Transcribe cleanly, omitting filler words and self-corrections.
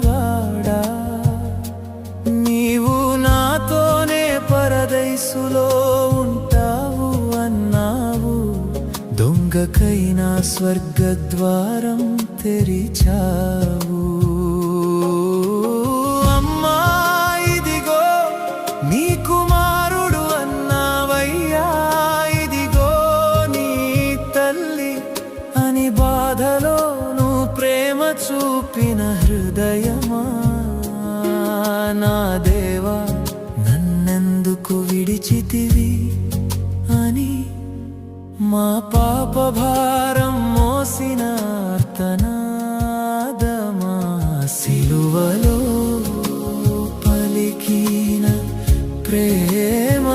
వాడా, నీవు నాతోనే పరదైసులో ఉంటావు అన్నావు. దొంగకైనా స్వర్గద్వారం తెరిచావు. అమ్మా ఇదిగో నీ కుమారుడు అన్నావయ్యా, ఇదిగో నీ తల్లి అని బాధలోను ప్రేమ చూపిన హృదయమా. నా దేవా నన్నెందుకు విడిచితివి అని మా పాప భారం మోసిన ఆర్తనాదమా. సిలువలో పలికిన ప్రేమ